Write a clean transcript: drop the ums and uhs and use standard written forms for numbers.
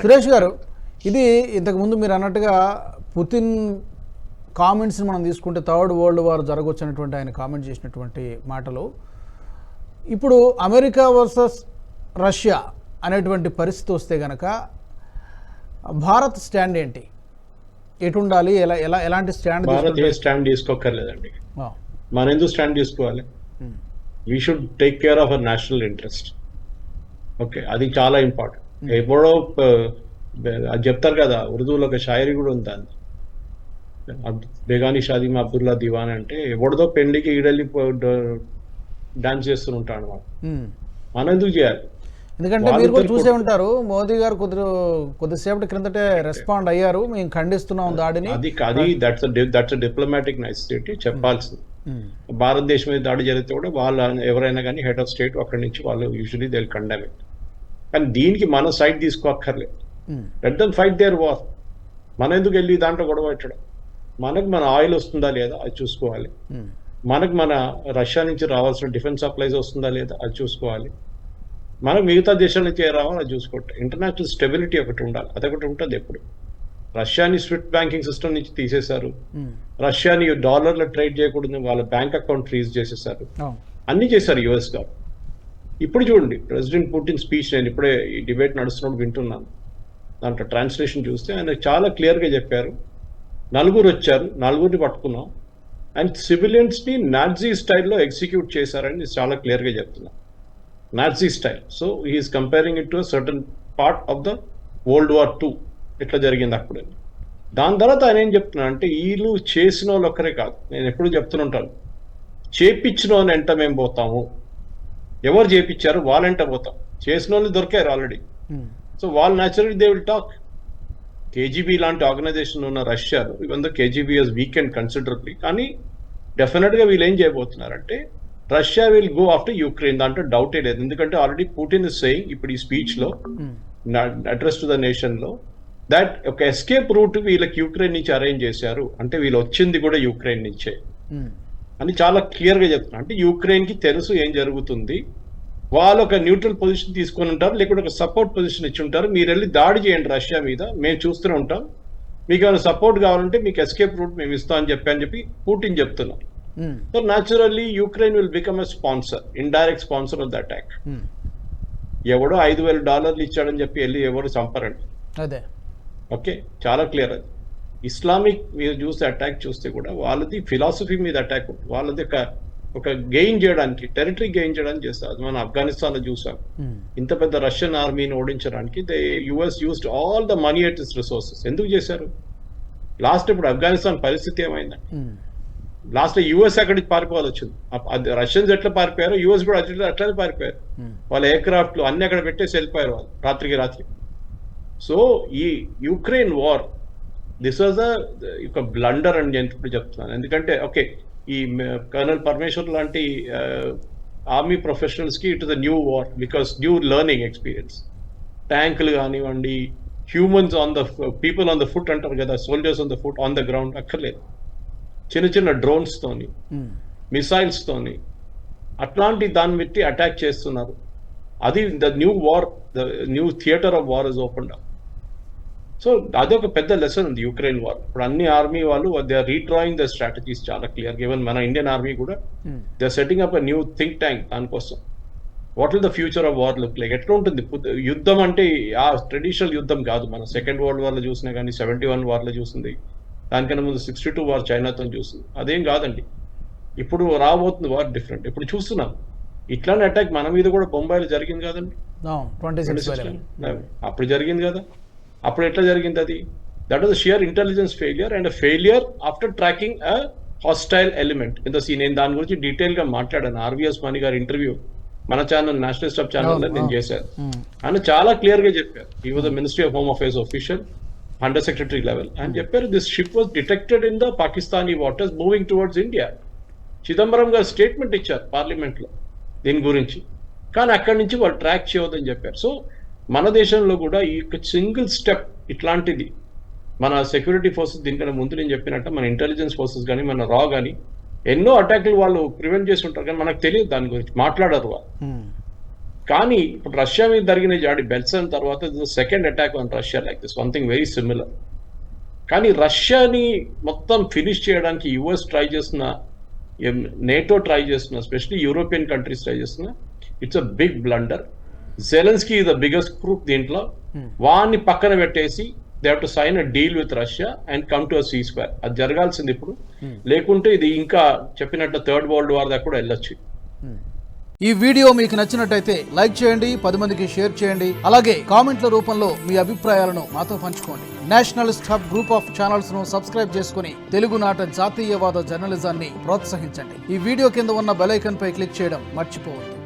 సురేష్ గారు, ఇది ఇంతకుముందు మీరు అన్నట్టుగా పుతిన్ కామెంట్స్ని మనం తీసుకుంటే థర్డ్ వరల్డ్ వార్ జరగొచ్చినటువంటి ఆయన కామెంట్ చేసినటువంటి మాటలు, ఇప్పుడు అమెరికా వర్సెస్ రష్యా అనేటువంటి పరిస్థితి వస్తే కనుక భారత్ స్టాండ్ ఏంటి, ఎటు ఉండాలి, ఎలాంటి స్టాండ్? Bharat a stand తీసుకోకర్లేదండి. మనం ఎందుకు స్టాండ్ తీసుకోవాలి? We should take care of our national interest. Okay, అది చాలా ఇంపార్టెంట్. ఎప్పుడో అది చెప్తారు కదా, ఉర్దూలో ఒక షాయరీ కూడా ఉంది, బేగానీ షాదీ మా అబ్దుల్లా దివాన్ అంటే ఎవరిదో పెళ్లికి ఈడెళ్ళి డాన్స్ చేస్తుంటాడు అనమాట. మనం ఎందుకు చేయాలి? ఎందుకంటే మీరు కూడా చూసే ఉంటారు, మోదీ గారు కొద్దిసేపటి క్రిందటే రెస్పాండ్ అయ్యారు, మేము ఖండిస్తున్నాం దాడిని. అది దట్స్ డిప్లొమాటిక్ నెసెసిటీ చెప్పాల్సింది. భారతదేశం మీద దాడి జరిగితే కూడా వాళ్ళు ఎవరైనా కానీ హెడ్ ఆఫ్ స్టేట్ అక్కడి నుంచి వాళ్ళు usually they will condemn it. కానీ దీనికి మన సైడ్ తీసుకోక్కర్లేదు. Let them fight their war. మనం ఎందుకు వెళ్ళి దాంట్లో గొడవ పెట్టడం? మనకు మన ఆయిల్ వస్తుందా లేదా అది చూసుకోవాలి. మనకు మన రష్యా నుంచి రావాల్సిన డిఫెన్స్ సప్లైస్ వస్తుందా లేదా అది చూసుకోవాలి. మనకు మిగతా దేశాల నుంచి రావాలి అది చూసుకోవాలి. ఇంటర్నేషనల్ స్టెబిలిటీ ఒకటి ఉండాలి, అదొకటి ఉంటుంది. ఎప్పుడు రష్యాని స్విఫ్ట్ బ్యాంకింగ్ సిస్టమ్ నుంచి తీసేశారు, రష్యాని డాలర్లో ట్రేడ్ చేయకూడదు, వాళ్ళ బ్యాంక్ అకౌంట్ ఫ్రీజ్ చేసేసారు, అన్ని చేశారు యుఎస్ గారు. ఇప్పుడు చూడండి ప్రెసిడెంట్ పుటిన్ స్పీచ్, నేను ఇప్పుడే ఈ డిబేట్ నడుస్తున్నప్పుడు వింటున్నాను, దాంట్లో ట్రాన్స్లేషన్ చూస్తే ఆయన చాలా క్లియర్గా చెప్పారు, నలుగురు వచ్చారు, నలుగురిని పట్టుకున్నాం అండ్ సివిలియన్స్ని నాజీ స్టైల్లో ఎగ్జిక్యూట్ చేశారని చాలా క్లియర్గా చెప్తున్నారు. Nazi style. So he's comparing it to certain part of the world war 2 ఇట్లా జరిగింది అప్పుడే. దాని తర్వాత ఆయన ఏం చెప్తున్నా అంటే, వీళ్ళు చేసిన వాళ్ళు ఒక్కరే కాదు, నేను ఎప్పుడు చెప్తుంటాను, చేపించిన వాళ్ళు వెంట మేము పోతాము. ఎవరు చేపించారు వాళ్ళంట పోతాం. చేసిన వాళ్ళు దొరికారు ఆల్రెడీ. సో వాళ్ళు naturally they will talk. KGB లాంటి ఆర్గనైజేషన్ ఉన్న రష్యాలో, ఇవన్నీ కేజీబీ హస్ వీకెండ్ కన్సిడరబ్లీ, కానీ డెఫినెట్గా వీళ్ళు ఏం చేయబోతున్నారంటే Russia will go after Ukraine, దాంట్లో డౌటే లేదు. ఎందుకంటే ఆల్రెడీ పుటిన్ ఇస్ సేయింగ్ ఇప్పుడు ఈ స్పీచ్లో అడ్రస్ టు ద నేషన్లో దట్ ఒక ఎస్కేప్ రూట్ వీళ్ళకి యుక్రెయిన్ నుంచి అరేంజ్ చేశారు, అంటే వీళ్ళు వచ్చింది కూడా యుక్రెయిన్ నుంచే అని చాలా క్లియర్గా చెప్తున్నారు. అంటే యుక్రెయిన్కి తెలుసు ఏం జరుగుతుంది, వాళ్ళు ఒక న్యూట్రల్ పొజిషన్ తీసుకొని ఉంటారు, లేకుంటే ఒక సపోర్ట్ పొజిషన్ ఇచ్చి ఉంటారు. మీరు వెళ్ళి దాడి చేయండి రష్యా మీద, మేము చూస్తూనే ఉంటాం, మీకు ఏమైనా సపోర్ట్ కావాలంటే మీకు ఎస్కేప్ రూట్ మేము ఇస్తామని చెప్పి పుటిన్ చెప్తున్నారు. So naturally Ukraine will become a sponsor, indirect sponsor of the attack. ఎవడో $5,000 ఇచ్చాడని చెప్పి వెళ్ళి ఎవరు చంపరండి. అదే ఓకే, చాలా క్లియర్. అది ఇస్లామిక్ మీరు చూస్తే అటాక్ చూస్తే కూడా వాళ్ళది ఫిలాసఫీ మీద అటాక్ ఉంటుంది. వాళ్ళది ఒక గెయిన్ చేయడానికి, టెరిటరీ గెయిన్ చేయడానికి చేస్తారు. అది మనం ఆఫ్ఘనిస్తాన్ లో చూసాం. ఇంత పెద్ద రష్యన్ ఆర్మీని ఓడించడానికి US used all the money at its resources. ఎందుకు చేశారు? లాస్ట్ ఇప్పుడు ఆఫ్ఘనిస్తాన్ పరిస్థితి ఏమైందండి? లాస్ట్ లో యుఎస్ అక్కడికి పారిపోవాలి వచ్చింది. రష్యన్స్ ఎట్లా పారిపోయారు, యుఎస్ కూడా అట్లనే పారిపోయారు. వాళ్ళ ఎయిర్ క్రాఫ్ట్లు అన్ని అక్కడ పెట్టేసి వెళ్ళిపోయారు వాళ్ళు రాత్రికి రాత్రి. సో ఈ యుక్రెయిన్ వార్ దిస్ వాజ్ ఒక బ్లండర్ అని నేను ఇప్పుడు చెప్తున్నాను. ఎందుకంటే ఓకే, ఈ కర్నల్ పరమేశ్వర్ లాంటి ఆర్మీ ప్రొఫెషనల్స్ కి it is a new war because new learning experience. ట్యాంకులు కానివ్వండి, humans on the people on the foot అంటారు కదా, soldiers on the foot on the ground అక్కర్లేదు. చిన్న చిన్న డ్రోన్స్ తోని, మిసైల్స్ తోని అట్లాంటి దాన్ని పెట్టి అటాక్ చేస్తున్నారు. అది the new war, the new theatre of war is opened up. So అదొక పెద్ద లెసన్ ఉంది యుక్రెయిన్ వార్. ఇప్పుడు అన్ని ఆర్మీ వాళ్ళు they are redrawing the strategies చాలా క్లియర్. ఈవెన్ మన ఇండియన్ ఆర్మీ కూడా they are setting up a new think tank దానికోసం. What will the future of war look like? ఎట్లా ఉంటుంది యుద్ధం అంటే? ఆ ట్రెడిషనల్ యుద్ధం కాదు. మనం సెకండ్ వరల్డ్ వార్ లో చూసినా కానీ, 71 వార్ లో చూసింది, దానికన్నా ముందు 62 వార్ చైనాతో చూసింది. అదేం కాదండి. ఇప్పుడు రాబోతుంది వార్ డిఫరెంట్. ఇప్పుడు చూస్తున్నాం ఇట్లాంటి అటాక్ మన మీద కూడా బొంబాయిలో జరిగింది కదండి, 2016 అప్పుడు జరిగింది కదా. అప్పుడు ఎట్లా జరిగింది అది? That was sheer intelligence failure and failure after tracking a hostile element in the sea. నేను దాని గురించి డీటెయిల్ గా మాట్లాడాను. ఆర్వీఎస్ మణి గారి ఇంటర్వ్యూ మన ఛానల్ నేషనల్ స్టాప్ ఛానల్లో నేను చేశాను. ఆయన చాలా క్లియర్ గా చెప్పారు. ఈ was the ministry of home affairs official, under secretary level. ఆయన చెప్పారు this ship was detected in the Pakistani waters moving towards India. Chidambaram గారు స్టేట్మెంట్ ఇచ్చారు పార్లమెంట్ లో దీని గురించి, కానీ అక్కడి నుంచి వాళ్ళు ట్రాక్ చేయవద్దని చెప్పారు. సో మన దేశంలో కూడా ఈ సింగిల్ స్టెప్ ఇట్లాంటిది మన సెక్యూరిటీ ఫోర్సెస్, దీనికన్నా ముందు నేను చెప్పినట్టు మన ఇంటెలిజెన్స్ ఫోర్సెస్ కానీ, మన రా కానీ ఎన్నో అటాక్లు వాళ్ళు ప్రివెంట్ చేసి ఉంటారు, కానీ మనకు తెలియదు దాని గురించి, మాట్లాడరు వాళ్ళు. కానీ ఇప్పుడు రష్యా మీద జరిగిన జాడి బెల్సన్ తర్వాత second attack on Russia like this something very similar. కానీ రష్యాని మొత్తం ఫినిష్ చేయడానికి యుఎస్ ట్రై చేస్తున్న, నేటో ట్రై చేస్తున్న, ఎస్పెషలీ యూరోపియన్ కంట్రీస్ ట్రై చేస్తున్న, it's a big blunder. Zelensky the biggest group దీంట్లో. వాన్ని పక్కన పెట్టేసి they have to sign a deal with Russia and come to a ceasefire. అది జరగాల్సింది ఇప్పుడు. లేకుంటే ఇది ఇంకా చెప్పినట్లు థర్డ్ వరల్డ్ వార్ దాకా కూడా వెళ్ళొచ్చు. ఈ వీడియో మీకు నచ్చినట్టయితే లైక్ చేయండి, 10 మందికి షేర్ చేయండి. అలాగే కామెంట్ల రూపంలో మీ అభిప్రాయాలను మాతో పంచుకోండి. Nationalist hub group of channels ను సబ్స్క్రైబ్ చేసుకుని తెలుగునాట జాతీయవాద జర్నలిజాన్ని ప్రోత్సహించండి. ఈ వీడియో కింద ఉన్న బెల్ ఐకాన్ పై క్లిక్ చేయడం మర్చిపోవద్దు.